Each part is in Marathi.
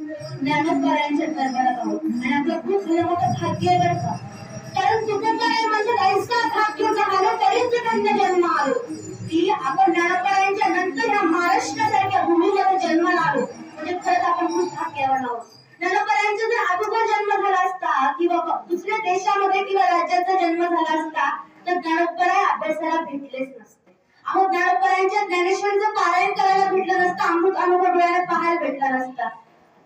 ज्ञानोबरायांच्या दरबारात आहोत आणि आपलं खूप मोठं भाग्य आहे बरं का. कारण तुकोबराय म्हणजे ऐसा भाग्य झालं तरीच त्यांना जन्म आलो की आपण ज्ञानोबरायांच्या नंतर या महाराष्ट्रासारख्या भूमीमध्ये जन्माला आलो म्हणजे खरंच आपण खूप भाग्यवान आहोत. ज्ञानोबरायांचा जर अगोदर जन्म झाला असता किंवा दुसऱ्या देशामध्ये किंवा राज्याचा जन्म झाला असता तर ज्ञानोबराय अभ्यासाला भेटलेच नसते. अहो ज्ञानोबरायांच्या ज्ञानेश्वरीचं पारायण करायला भेटलं नसतं, अमृत अनुभव डोळ्याला पाहायला भेटला नसता.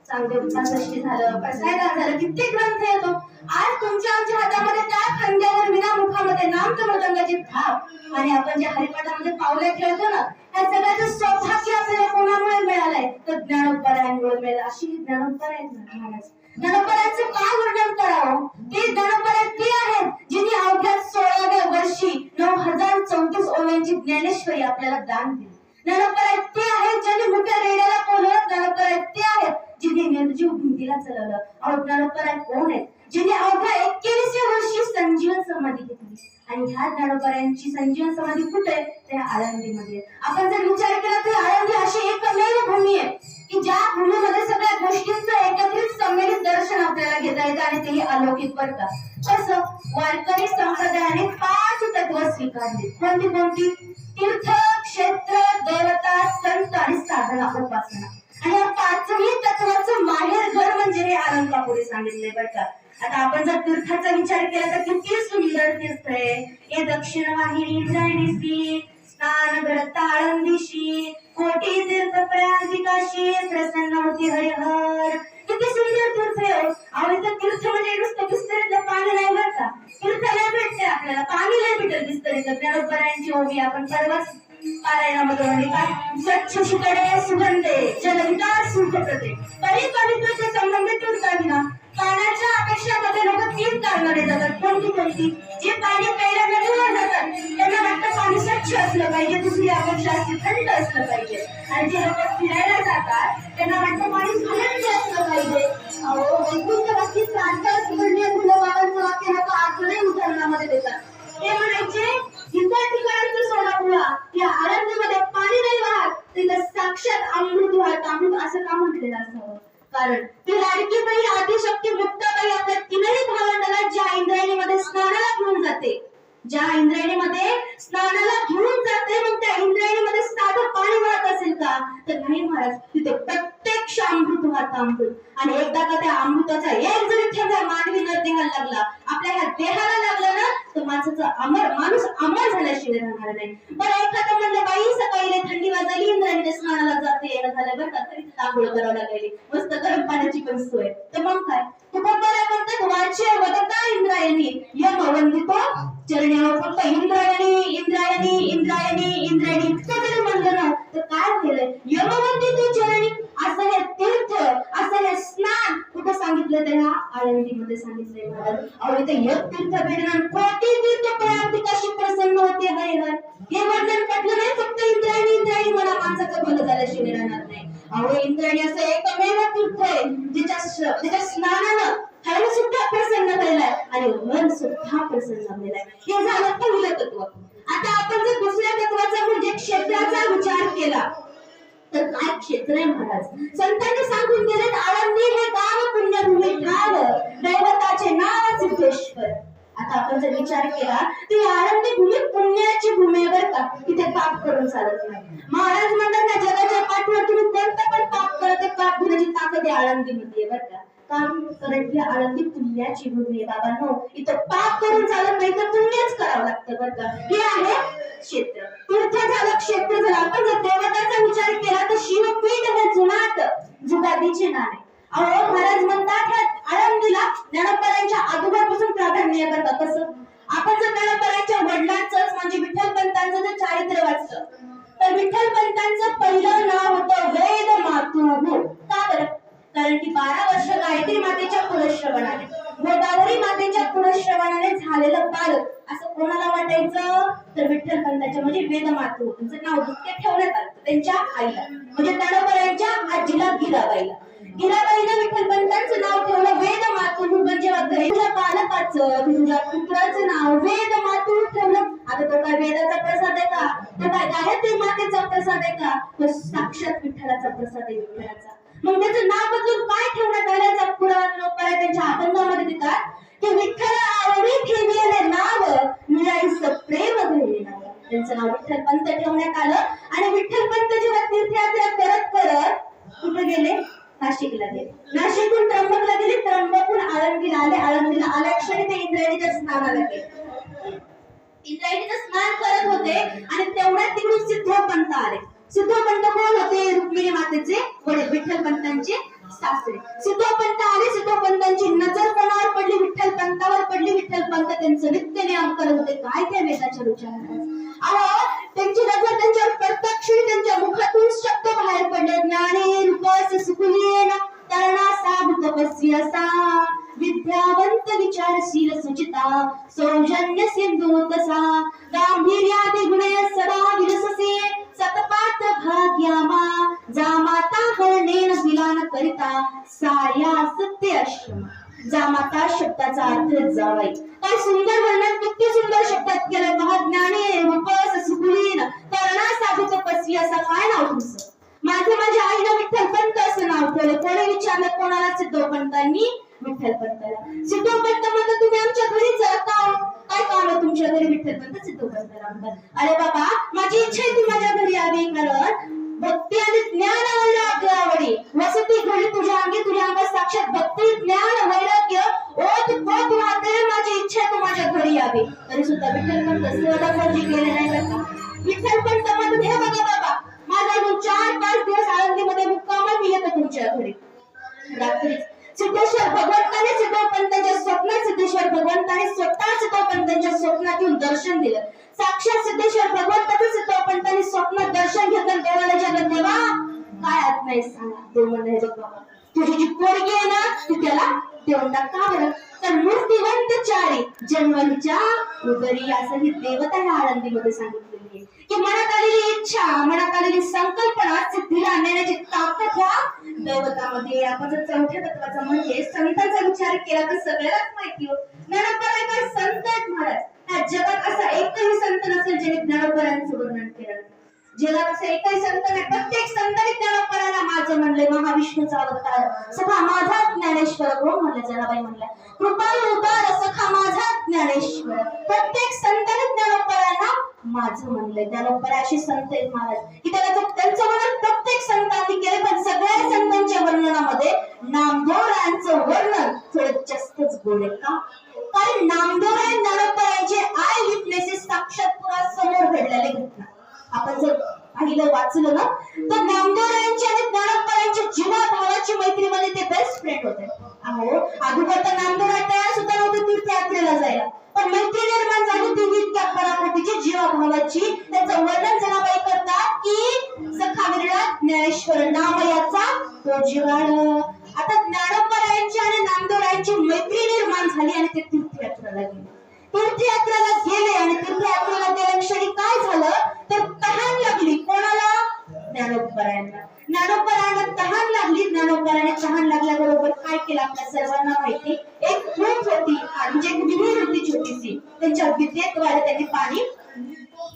चांगदेवपासष्टी झालं, पसायदान झालं, किती ग्रंथ येतो. आज तुमच्या आमच्या हातामध्ये त्या खांद्यावर विना मुखामध्ये नामच मृदंगाची थाप आणि आपण जे हरिपाठामध्ये पावले खेळतो ना त्या सगळ्याचं सौभाग्य आपल्याला कोणामुळे मिळालंय तर ज्ञानोबरायांमुळे मिळालं. अशी ज्ञानोबराय आहेत महाराज. ज्ञानोबरायांचं काय वर्णन करावं. ते ज्ञानोबराय ते आहेत जिने अवघ्या 16व्या वर्षी 9034 ओव्यांची ज्ञानेश्वरी आपल्याला दान दिली. ज्ञानोबराय ते आहेत ज्यांनी मुख्य रेड्याला बोलवलं. ज्ञानोबराय ते आहेत जिने निर्जीव भिंतीला चलवलं. अहो ज्ञानोबराय कोण आहेत जिने अवघ्या 21व्या वर्षी संजीवन समाधी घेतली आणि ह्या ज्ञानोबरायांची संजीवन समाधी कुठे आहे त्या आळंदीमध्ये. आपण जर विचार केला तर आळंदी अशी एकमेव भूमी आहे की ज्या भूमीमध्ये सगळ्या गोष्टींचं एकत्रित सम्मिलित दर्शन आपल्याला घेता येतं आणि तेही अलौकिक बरं का. कसं वारकरी संप्रदायाने 5 तत्व स्वीकारली. कोणती कोणती. तीर्थ, क्षेत्र, देवता, संत आणि साधना उपासना. आणि या 5ही तत्वाचं माहेर घर म्हणजे हे अलंकापुरी सांगितले बरं का. आता आपण जर तीर्थाचा विचार केला तर किती सुंदर तीर्थ आहे. हे दक्षिण वाहिनी इंद्रायणीसी स्नान घडता आळंदीशी कोटी तीर्थ प्रयागिकाशी प्रसन्न होती हरिहर. किती सुंदर तीर्थ आहे. अहो इथं तीर्थ म्हणजे नुसतं बिस्तरीतलं पाणी नाही बरं का. तीर्थ नाही भेटते आपल्याला, पाणी नाही भेटत बिस्तरीतलं. ज्ञानोबरायांची ओवी आपण परवाच पारायणामध्ये म्हणली काय. स्वच्छ शिकडे सुगंधे जलविता सुखप्रते परी पवित्रते संबंधित तीर्थांना पाण्याच्या अपेक्षामध्ये लोक 3 कारणाने जातात. कोणती कोणती. जे पाणी प्यायला नदीवर जातात त्यांना वाटतं पाणी स्वच्छ असलं पाहिजे, दुसरी अपेक्षा असते थंड असलं पाहिजे. आणि जे लोक फिरायला जातात त्यांना वाटतं पाणी सुगंधी असलं पाहिजे. अहो वैकुंठ वाक्य प्रांतात सुगंधी फुलं बाबांचं वाक्य लोक अजूनही उदाहरणामध्ये देतात. ते म्हणायचे इतर ठिकाणचं सोडा पुळा या आळंदीमध्ये पाणी नाही वाहत तिथं साक्षात अमृत वाहत. अमृत असं का म्हटलेलं असावं. कारण ती लाडकी बाई आदिशक्ती मुक्ताबाई आपल्या 3ही भावंडाला ज्या इंद्रायणीमध्ये स्नानाला घेऊन जाते, ज्या इंद्रायणीमध्ये स्नानाला घेऊन जाते मग त्या इंद्रायणीमध्ये साधं पाणी वाहत असेल का तर नाही महाराज. तिथे प्रत्यक्ष अमृत वाहत. अमृत. आणि एकदा का त्या अमृताचा एक जरी थेंब मानवी नरदेहाला लागला आपल्या ह्या देहाला लागला ना तर माणूस अमर झाल्याशिवाय राहणार नाही. बरं एखादं म्हणलं बाई सकाळी थंडी वाजली इंद्रायणी स्नानाला जाते येणं झालं बरं का तरी आंघोळ करावं लागली मस्त गरम पाण्याची पण सोय. तर मग काय तुकोबराय म्हणतात वाचे वदता इंद्रायणी यम वंदितो चरण्यावर फक्त इंद्रायणी इंद्रायणी इंद्रायणी इंद्रायणी इतकं जरी म्हणलं ना तर काय केलंय. यम वंदितो चरणी असं हे तीर्थ असं हे स्नान कुठं सांगितलं तर ह्या आळंदीमध्ये सांगितलंय महाराज. अहो इथे एक तीर्थ भेटणार कोटी तीर्थ प्रयागिकाशी प्रसन्न होते हरिहर. हे वर्णन पटलं नाही फक्त इंद्रायणी इंद्रायणी मला माणसाचं भलं झाल्याशिवाय राहणार नाही. अहो इंद्रायणी असं एकमेव तीर्थ आहे ज्याच्या स्नानानं हर सुद्धा प्रसन्न झालाय आणि मन सुद्धा प्रसन्न झालेला आहे. हे झालं पहिलं तत्व. आता आपण जर दुसऱ्या तत्वाचा म्हणजे क्षेत्राचा विचार केला तर काय क्षेत्र आहे महाराज. संतांनी सांगून गेलेत आळंदी हे गाव पुण्यभूमी ठाव दैवताचे नाव सिद्धेश्वर. आता आपण जर विचार केला तर आळंदी भूमी पुण्याची भूमी आहे बरं का. इथे पाप करून चालत नाही. महाराज म्हणतात ना जगाच्या पाठीवर तुम्ही कोणतं पण पाप करत पाप धुण्याची ताकद आहे आळंदीमध्ये बरं का. कारण ही आळंदी पुण्याची भूमी आहे बाबांनो. इथं पाप करून चालत नाही तर पुण्यच करावं लागतं बरं का. हे आहे क्षेत्र. तीर्थ झालं क्षेत्र झालं. आपण जर देवताचा विचार केला तर शिवपीठ हे जुनाट जुगादीचे नाणे. अहो महाराज म्हणतात आळंदीला ज्ञानोबरायांच्या अगोदरपासून प्राधान्य आहे बरं का. कसं आपण जर ज्ञानोबरायांच्या वडिलांचं म्हणजे विठ्ठलपंतांचं जर चारित्र्य वाचलं तर विठ्ठलपंतांचं पहिलं नाव होतं वेद मातृ. का बरं. कारण की 12 वर्ष गायत्री मातेच्या पुरश्रवणाने गोदावरी मातेच्या पुरश्रवणाने झालेलं बालक असं कोणाला वाटायचं तर विठ्ठलपंताच्या म्हणजे वेदमातृ त्यांचं नाव दुःखे ठेवण्यात आलं त्यांच्या आईला म्हणजे ज्ञानोबरायांच्या आजीला गिराबाईला. गिराबाईला विठ्ठलपंतांचं नाव ठेवलं वेदमातृ. म्हणजे तुझ्या बालकाचं तुझ्या पुत्राचं नाव वेदमातृ ठेवलं. आता तो काय वेदाचा प्रसाद आहे का. तो काय गायत्री मातेचा प्रसाद आहे का. तो साक्षात विठ्ठलाचा प्रसाद आहे विठ्ठलाचा. मग त्याचं नाव बदलून काय विठ्ठल पंत ठेवण्यात आलं आणि विठ्ठल पंत जेव्हा तीर्थयात्रा करत करत कुठे गेले, नाशिकला गेले. नाशिकहून त्र्यंबकला गेले, त्र्यंबकहून आळंदीला आले. आळंदीला आल्या क्षणी ते इंद्रायणीच्या स्नानाला गेले. इंद्रायणीचं स्नान करत होते आणि तेवढ्यात तिकडून सिद्धोपंत आले. सिद्धोपंत कोण होते? रुक्मिणी मातेचे वडील, विठ्ठल पंतांचे सासरे. सिद्धोपंत आले. सिद्धोपंतांची नजर कोणावर पडली? विठ्ठल पंतावर पडली. विठ्ठल पंत त्यांचं नित्य नियम करत होते. काय त्या वेदाच्या उच्चारण, अहो त्यांची नजर त्यांच्यावर प्रत्यक्ष त्यांच्या मुखातून शब्द बाहेर पडले. ज्ञाने रूपस सुकुलीन तरणासा तपस्वी असा विद्यावंत विचारशील सुचिता सौजन्य सिंधू तसा गांभीर्यादि गुणे सदा विरससे सतपात्र भाग्यामा जामाता हरणेन विलान करिता साया सत्य अश्रम. जामाता शब्दाचा अर्थ जावाई. काय सुंदर वर्णन, किती सुंदर शब्दात केलं. महाज्ञानी रूपस सुकुलीन तरणा साधू तपस्वी असा. काय नाव तुमचं? माझ्या आईला विठ्ठल पंत असं नाव ठेवलं. कोणी विचारलं? कोणाला? सिद्धोपंतांनी विठ्ठल पंताला. सिद्धोपंत म्हणतात तुम्ही आमच्या घरी जा. काय काम आहे तुमच्या घरी? विठ्ठल पंत सिद्धोपंताला म्हणतात, अरे बाबा माझी इच्छा आहे तू माझ्या घरी यावी, कारण भक्ती आणि ज्ञान वैराग्य आवडी वसती घडी तुझ्या अंगी. तुझ्या अंगात साक्षात भक्ती ज्ञान वैराग्य ओत पोत वाहते. माझी इच्छा आहे तू माझ्या घरी यावी. तरी सुद्धा विठ्ठल पंत सहजासहजी गेले नाही का? विठ्ठल पंत म्हणतात हे बघा बाबा, माझा अजून 4-5 दिवस आळंदीमध्ये मुक्काम आहे, मी येतो तुमच्या घरी. रात्री सिद्धेश्वर भगवंताने सिद्धोपंतांच्या स्वप्नात, सिद्धेश्वर भगवंताने स्वतः सिद्धोपंतांच्या स्वप्नात येऊन दर्शन दिलं. साक्षात सिद्धेश्वर भगवंताचं सिद्धोपंतांनी स्वप्नात दर्शन घेतलं. देवाला विचारलं, देवा काय आत नाही सांगा. देव म्हणले, हे बघ बाबा तुझी जी पोरगी आहे ना ती त्याला देऊन टाक. का बरं? तर मूर्तिवंत चारी जन्मलीच्या उदरी असं ही देवता ह्या आळंदीमध्ये सांगितलेली आहे की मनात आलेली इच्छा, मनात आलेली संकल्पना सिद्धीला आणण्याची ताकद ह्या दैवतामध्ये. आपण जर चौथ्या तत्वाचा म्हणजे संतांचा विचार केला तर सगळ्यालाच माहिती हो, ज्ञानोबराय संत आहेत महाराज. ह्या जगात असा एकही संत नसेल ज्याने ज्ञानोबरायांचं वर्णन केलं. जगात असं एकही संत नाही. प्रत्येक संतांनी ज्ञानोबरायांना माझं म्हणलंय. महाविष्णूचा अवतार सखा माझा ज्ञानेश्वर. कोण म्हणलं? जनाबाई म्हणल्या, कृपाळू उदार सखा माझा ज्ञानेश्वर. प्रत्येक संतांनी ज्ञानोबरायांना माझं म्हणलंय. ज्ञानोबराय अशी संत आहेत महाराज की त्यांचं वर्णन प्रत्येक संतांनी केलं. पण सगळ्या संतांच्या वर्णनामध्ये नामदेवरायांचं वर्णन थोडं जास्तच गोड आहे. का? कारण नामदेवराय ज्ञानोबरायांचे आय विटनेसेस साक्षात पुरा समोर घडलेले घटना आपण जर पाहिलं वाचलं ना तर नामदेवरायांची आणि ज्ञानोबरायांची जीवाभावाची मैत्री मध्ये ते बेस्ट फ्रेंड होते. अहो अगोदर तर नामदेवराय तयार सुद्धा नव्हते तीर्थयात्रेला जायला, पण मैत्री निर्माण झाली ती इतक्या पराकोटीची जीवाभावाची. त्याचं वर्णन जनाबाई करतात की सखा विरळा ज्ञानेश्वर नाम याचा तो जिवाळ. आता ज्ञानोबरायांची आणि नामदेवरायांची मैत्री निर्माण झाली आणि ते तीर्थयात्रेला गेले. तीर्थयात्रेला गेले आणि तीर्थयात्रेला गेल्या क्षणी काय झालं तर तहान लागली. कोणाला? ज्ञानोबरायांना. ज्ञानोबरायांना तहान लागली. ज्ञानोबराने तहान लागल्याबरोबर काय केलं आपल्या सर्वांना माहिती, एक कूप होती म्हणजे एक विहीर होती छोटीशी, त्यांच्या विद्येद्वारे त्यांनी पाणी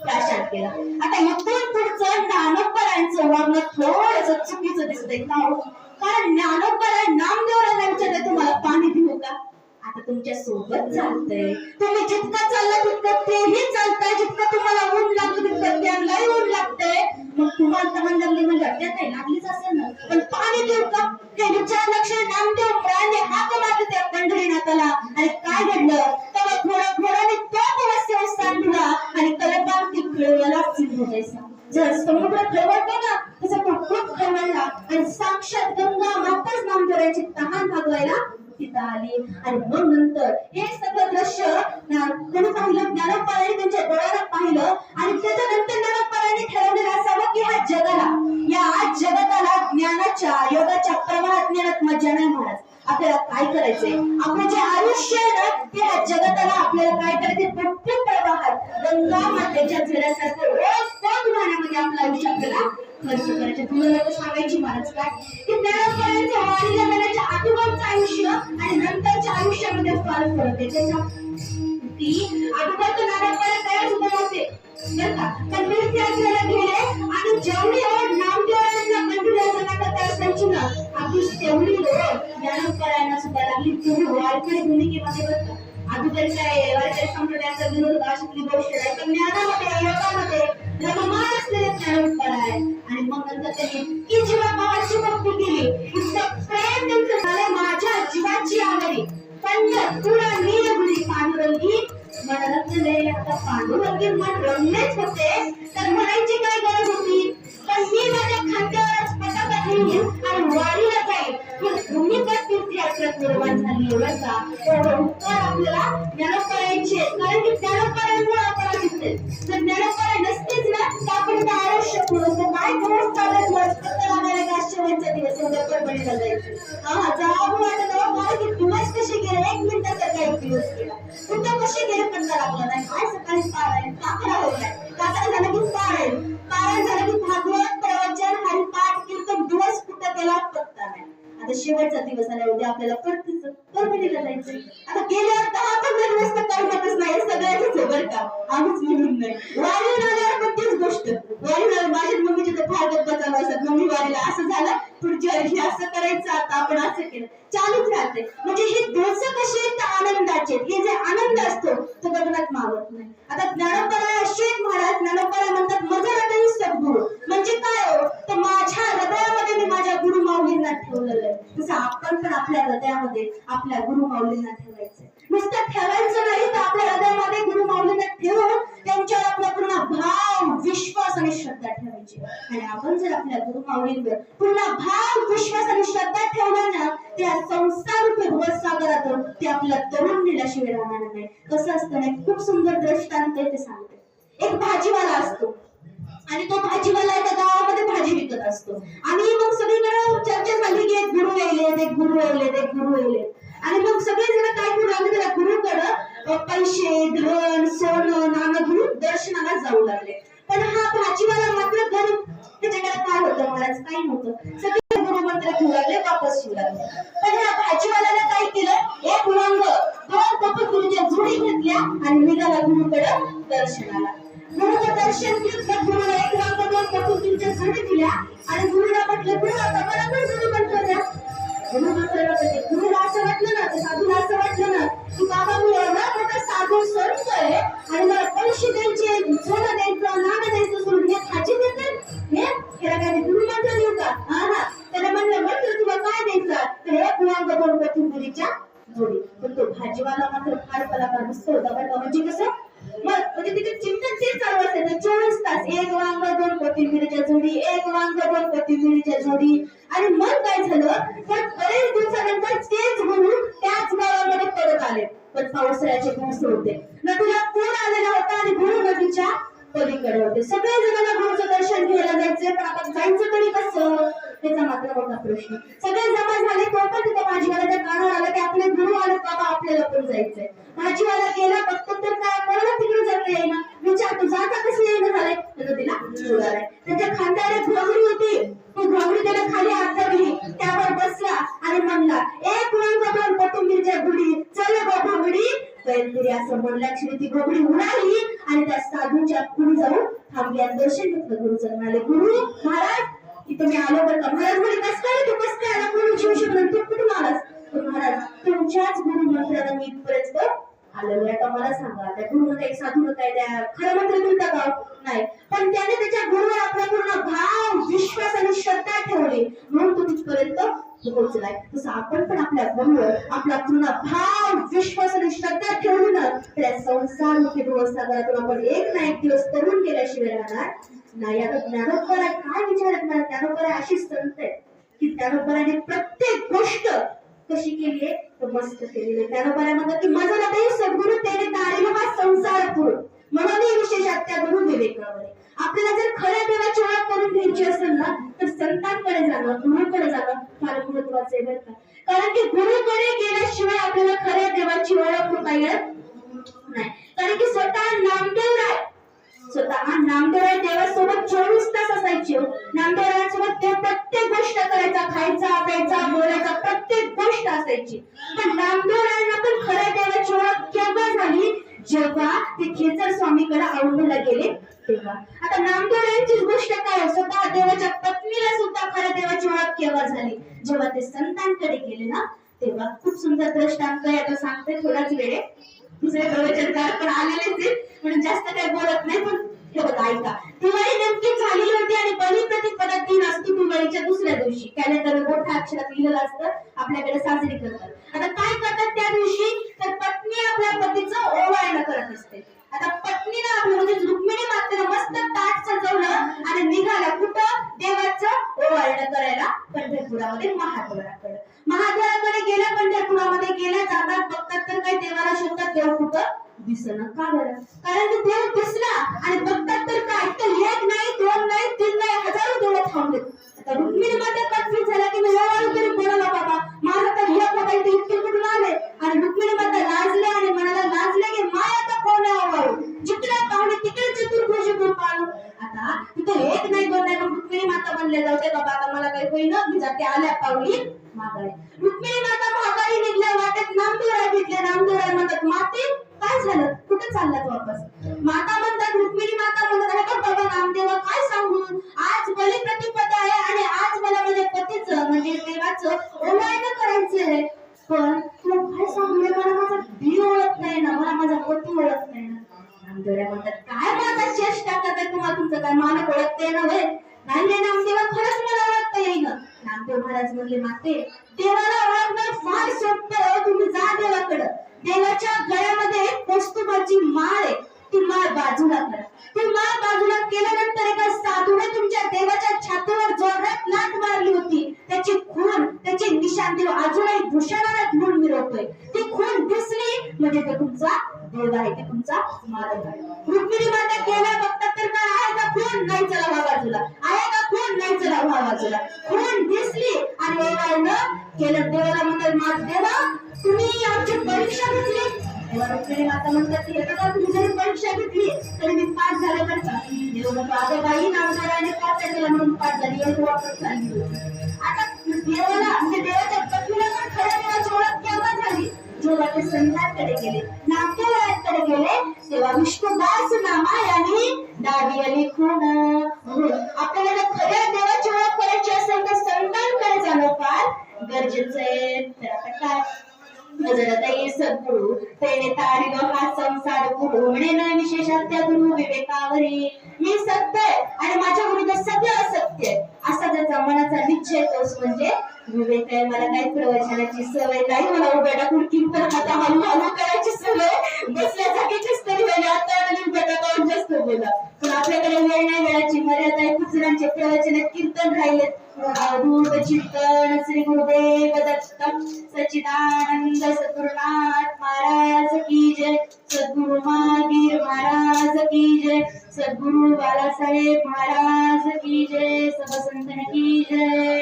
प्राशन केलं. आता इथून पुढचं ज्ञानोबरायांचं वर्णन थोडंसं चुकीचं दिसतंय. कारण ज्ञानोबराय नामदेवरायांना विचारलं तुम्हाला पाणी देऊ का? आता तुमच्या सोबत चालतंय, तुम्ही जितका चालला तितकं तेही चालतंय, जितकं तुम्हाला ऊन लागतं तितकं त्यांनाही ऊन लागतंय. मग तुम्हाला तहान लागली म्हणजे त्या काही लागलीच असेल ना, पण पाणी देऊ का? हे विचारलं क्षणी नामदेव मुळाने हाक मारले त्या पंढरीनाथाला. आणि काय घडलं? तेव्हा घोड्याने तो दिवस सांगितला आणि कलपांती खळवला सिंधू जैसा. जर समुद्र खळवळतो ना तसं तो खूप खळवळला आणि साक्षात गंगा माताच नामदेवरायांची तहान भागवायला तिथं आली. आणि मग नंतर हे सगळं दृश्य कोणी पाहिलं? ज्ञानोबरायांनी त्यांच्या डोळ्याला पाहिलं आणि त्याच्यानंतर ज्ञानोबरायांनी ठरवलेलं असावं की ह्या जगाला, या जगताला ज्ञानाच्या योगाच्या प्रवाहात ज्ञानात मजा नाही महाराज. आपल्याला काय करायचंय? आपलं जे आयुष्य आहे ना ते ह्या जगताला आपल्याला काय करायचंय? प्रत्येक प्रवाहात गंगा मातेच्या झऱ्यासारखं रोज पोट भरण्यामध्ये आपलं आयुष्य आपल्याला खर्च करायचं. तुम्हाला सांगायची महाराज काय की ज्ञानोबरायांच्या वाणीला जाण्याच्या अगोदरचं आयुष्य आणि नंतरच्या आयुष्यामध्ये फार फरक आहे. त्याच्या की अगोदर तर ज्ञानोबराय तयार सुद्धा नव्हते बरं का, पण तीर्थयात्रेला गेले आणि जेवढी ओढ नामदेवरायांना पंढरीला जाण्याकरता असायची ना आपली तेवढी ओढ ज्ञानोबरायांना सुद्धा लागली. तुम्ही वारकरी भूमिकेमध्ये बघता अगोदर काय वारकरी संप्रदायाचा विरोध अशी गोष्ट आहे, पण ज्ञानामध्ये योगामध्ये रममाण असलेले ज्ञानोबा आहे. आणि मग नंतर त्यांनी की जीवा भावाची भक्ती केली, इतकं प्रेम त्यांचं झालं, माझ्या जीवाची आवडी पंढरपूर नीलगिरी पांडुरंगी मन रंगले. आता पांडुरंगी मन रंगलेच होते तर म्हणायची काय गरज होती. पण मी माझ्या खांद्यावरच पताका घेऊन आणि वारीला जाईल. भूमिका तीर्थयात्रेत निर्माण झाली. एवढा उपकार आपल्याला ज्ञानोबरायांचे, कारण की ज्ञानोबरांमुळे आपण दिसते. जर ज्ञानोबराय नसतेच ना तर आपण आयुष्य पुढे काय दिवस चालत शेवटचा दिवस परभणीला जायचं. हा जावं वाटत मला की दिवस कसे गेले, 1 मिनिटाचा काही दिवस गेला कुठं कसे गेले पत्ता लागला नाही. काय सकाळी पारायण काकडा होता, काकडा झालं की पारायण झालं की भागवत प्रवचन हरिपाठ कीर्तन, दिवस कुठं गेला पत्ता नाही. आता शेवटचा दिवस आला, उद्या आपल्याला परभणीला जायचंय. आता गेल्यावर 10-15 दिवस तर करमतच नाही, सगळ्यांचीच आहे बरं का, आम्हीच म्हणून नाही. वारीला आल्यावर पण तीच गोष्ट, वारीला माझ्या मम्मीचे तर फार गप्पा चालू असतात. मम्मी वारीला असं झालं, पुढच्या वर्षी असं करायचं, आता आपण असं केलं, चालूच राहते. म्हणजे हे दिवस कसे आनंदाचे, हे जे आनंद असतो तो गगनात मावत नाही. आता ज्ञानोबा शेठ महाराज ज्ञानोबा म्हणतात माझा हृदय सद्गुरू. म्हणजे काय हो, तर माझ्या हृदयामध्ये मी माझ्या गुरु माऊलींना ठेवलेलं आहे. तसं आपण पण आपल्या हृदयामध्ये आपल्या गुरु माऊलींना ठेवायचं. नुसतं ठेवायचं नाही तर आपल्या हृदयामध्ये गुरु माऊलींना ठेवून त्यांच्यावर आपला पूर्ण भाव विश्वास आणि श्रद्धा ठेवायची. आणि आपण जर आपल्या गुरु माऊलींवर पूर्ण भाव विश्वास आणि श्रद्धा ठेवला ना, त्या संसार रूपी भवसागरातून ते आपल्या तरुण नेल्याशिवाय राहणार नाही. कसं असतं ना, खूप सुंदर दृष्टांत ते सांगते. एक भाजीवाला असतो आणि तो भाजीवाला एका गावामध्ये भाजी विकत असतो. आणि मग सगळीकडे चर्चा झाली की एक गुरु येले, एक गुरु येले, एक गुरु येले. आणि मग सगळेजण काय करू लागले, त्या गुरुकडे पैसे धन सोनं नाणं घेऊन दर्शनाला जाऊ लागले. पण हा भाजीवाला मात्र गरीब, त्याच्याकडे काय होतं महाराज, काही नव्हतं. सगळे गुरु मंत्र घेऊ लागले, वापस येऊ लागले. पण ह्या भाजीवाल्याने काय केलं, एक वांग 2 पपईच्या जुडी घेतल्या आणि निघाला गुरुकडे दर्शनाला. गुरुचं दर्शन घेतलं, गुरुला एक वांग 2 पपईच्या जुडी दिल्या आणि गुरुला म्हटलं, गुरु आता मला पण जुडी मंत्र द्या. गुरुला असं वाटलं ना, साधूला असं वाटलं ना की बाबा मी एवढा मोठा साधू संतोय आणि मला पैसे द्यायचे, सोनं द्यायचं, नाणं द्यायचं सोडून हे भाजी देतात, हे काय गुरु मंत्र देऊ का. हा त्याला म्हणलं मंत्र तुला काय द्यायचा, तर एक वांग 2 कोथिंबिरीच्या जोडी. पण तो भाजीवाला मात्र फार कलाकार दिसतो होता बरं का. म्हणजे कसं म्हणजे तिथे चिंतन ते चालू असायचं 24 तास, एक वांग 2 कोथिंबिरीच्या जोडी, एक वांग 2 कोथिंबिरीच्या जोडी. आणि मग काय झालं, तर बरेच दिवसानंतर तेच गुरु त्याच गावामध्ये परत आले. पण पावसाळ्याचे दिवस होते, नदीला पूर आलेला होता आणि गुरु नदीच्या पलीकडे होते. सगळे जणांना गुरुचं दर्शन घ्यायला जायचे, पण आता जायचं तरी कसं, त्याचा मात्र मोठा प्रश्न. सगळे जमा झाले, तो पण तिथे भाजीवाल्याच्या कानावर आला की आपले गुरु आले बाबा, आपल्याला पण जायचंय. भाजीवाला गेला, बघतो तर काय कोणाला तिकडे जाता येईना. विचारतो जाता कसं येणं झालंय, तर तिला जोडालाय. त्याच्या खांद्यावर एक घोंगडी होती, ती घोंगडी त्याला खाली आदरली, त्यावर बसला आणि म्हणला, एक वांग 2 कोथिंबीरच्या गुडी, चल गो घोंगडी तरी असं म्हणल्याक्षणी ती घोंगडी उडाली आणि त्या साधूच्या पुढे जाऊन थांबली आणि दर्शन घेतलं. गुरुचं म्हणाले, गुरु महाराज इथं मी आलो बरं का. महाराज म्हणे कस काय, तू कस काय आला, कोणी शिवशरण तू कुठून आलास. महाराज तुमच्याच गुरु मंत्राला मी इथपर्यंत आलेलो आहे. आता मला सांगा, त्या गुरुनं काही साधून काय त्या खरं मंत्र दिलता का नाही, पण त्याने त्याच्या गुरुवर आपला पूर्ण भाव विश्वास आणि श्रद्धा ठेवली म्हणून तो तिथपर्यंत पोहोचलाय. तसं आपण पण आपल्या गुरुवर आपला पूर्ण भाव विश्वास आणि श्रद्धा ठेवली ना, त्या संसार मुखी भवसागरातून आपण एक ना एक दिवस तरुण गेल्याशिवाय राहणार नाही. आता ज्ञानोबा काय विचारत नाही, ज्ञानोबा अशी संत आहे की ज्ञानोबाने प्रत्येक गोष्ट कशी केली आहे तर मस्त केलेली आहे. ज्ञानोबा म्हणतात की माझा हृदय सद्गुरू त्याने तारिला हा संसार पूर्ण, म्हणून विशेषात त्या गुरु विवेकावर. आपल्याला जर खऱ्या देवाची ओळख करून घ्यायची असेल ना तर संतांकडे जाणं, गुरुकडे जाणं फार महत्वाचं आहे बरं का. कारण की गुरुकडे गेल्याशिवाय आपल्याला खऱ्या देवाची ओळख होता येत नाही. कारण की स्वतः नामदेवराय देवासोबत 24 तास असायचे. नामदेवरायांसोबत ते प्रत्येक गोष्ट करायचा, खायचा प्यायचा बोलायचा, प्रत्येक गोष्ट असायची. पण नामदेवरायांना पण खऱ्या देवाची ओळख केव्हा झाली, जेव्हा ते खेचर स्वामीकडे औंढ्याला गेले तेव्हा. आता नामदेवरायांची गोष्ट काय, स्वतः देवाच्या पत्नीला सुद्धा खऱ्या देवाची ओळख केव्हा झाली, जेव्हा ते संतांकडे गेले ना तेव्हा. खूप सुंदर दृष्टांत आहे, आता सांगते थोडाच वेळ. दुसरे प्रवचनकार पण आलेलेच आहेत म्हणून जास्त काही बोलत नाही, पण हे बघा ऐका, दिवाळी नेमकी झालेली होती आणि बलिप्रतिपदा दिन असतो दिवाळीच्या दुसऱ्या दिवशी. कॅलेंडर मोठ्या अक्षरात लिहिलेलं असतं, आपल्याकडे साजरी करतात. आता काय करतात त्या दिवशी, तर पत्नी आपल्या पतीचं ओवाळणं करत असते. आता पत्नीनं आपलं म्हणजे रुक्मिणी मातेनं मस्त ताट सजवलं आणि निघाला कुठं, देवाचं ओवाळणं करायला पंढरपुरामध्ये महादेवाकडे. महादेवाकडे गेल्या, पंढरपुरामध्ये गेल्या, जातात बघतात तर काय देवाला शोधतात, देव कुठं दिसणं. का बरं, कारण की देव दिसला आणि बघतात तर काय, तर एक नाही, दोन नाही, तीन नाही, हजारो देव थांबले. आता रुक्मिणी माता कन्फ्युज झाला की मी ओवाळू तरी कोणाला बाबा, माझा तर एक होता इथे इतके कुठून आले. आणि रुक्मिणी माता लाजले आणि मनाला लाजले की माय आता कोण ओवाळू, जिकडे पाहुणे तिकडे चतुर्भुज कृपाळू. आता तिथे एक नाही, दोन नाही, मग रुक्मिणी माता म्हणले जाते बाबा आता मला काही होईना, मी जाते आल्या पावली मागाळी. रुक्मिणी माता मागाळी निघल्या, वाटेत नामदेवराय भेटले. नामदेवराय म्हणतात माते काय झालं, कुठे चाललात वापस. माता म्हणतात, रुक्मिणी माता म्हणतात, अरे बाबा नामदेवा काय सांगू, आज बलिप्रतिपदा आहे आणि आज मला माझ्या पतीचं म्हणजे देवाचं ओवाळणं करायचंय. पण तुला काय सांगू, मला माझा देव ओळख नाही ना, मला माझा पती ओळख नाही ना. नामदेवराय म्हणतात, काय माझा चेष्टा करताय, तुम्हाला तुमचं काय मालक ओळखते ना वय. नाही नाही नामदेवा, खरंच मला ओळखता येईल. नामदेव महाराज म्हणले, माते देवाला ओळखणं फार सोपं, तुम्ही जा देवाकडं. देवाच्या गळ्यामध्ये कौस्तुभाची माळ आहे, ती माळ बाजूला करा. ती माळ बाजूला केल्यानंतर एका साधूने तुमच्या देवाच्या छातीवर जोरात लाथ मारली होती, त्याची खून, त्याचे निशाण देव अजूनही भूषणाला धुवून मिरवतोय. ती खून दिसली म्हणजे तो तुमचा देव आहे, ते तुमचा मालक आहे. रुक्मिणी माता गेल्या, बघतात तर काय आहे का खून, नाही चला व्हा बाजूला, आहे का खून, नाही चला व्हा बाजूला. खून दिसली आणि ओवाळणं केलं. देवाला म्हणतात, मात देवा तुम्ही आमची परीक्षा घेतली. रुक्मिणी माता म्हणतात, तुम्ही जरी परीक्षा घेतली तरी मी पास झाले बरं का. देव बाई नामदेवरायाने पास केला म्हणून पास झाली, एवढी वापस झाली. आता देवाला म्हणजे देवाच्या पत्नीला पण खऱ्या देवाची ओळख केव्हा झाली, जेव्हा ते संतांकडे गेले, नामदेवरायांकडे गेले, तेव्हा विष्णुदास नामायाने डावी आली खून. आपल्याला खऱ्या देवाची ओळख करायची असेल तर संतांकडे जाणं फार गरजेचं आहे. तर आता काय भजनताई सद्गुरु तेने तारिलो हा संसार गुरु म्हणेन विशेषात्या गुरु विवेकावरी. मी सत्य आहे आणि माझ्या विरुद्ध सगळं असत्य आहे असा ज्याचा मनाचा निश्चय तोच म्हणजे विवेक आहे. मला काही प्रवचनाची सवय नाही, मला उभ्या टाकून कीर्तन आता हळूहळू करायची सवय, बसल्या जागेचीच तरी वेळ आता उभ्या टाकावून जास्त बोला. पण आपल्याकडे वेळ नाही, वेळाची मर्यादा आहे. खूप जणांचे प्रवचन कीर्तन राहिले. अवधूत चिंतन श्री गुरुदेव दत्त सच्चिदानंद सद्गुरुनाथ महाराज की जय. सद्गुरु महावीर महाराज की जय. सद्गुरु बालासाहेब महाराज की जय. सब संतन की जय.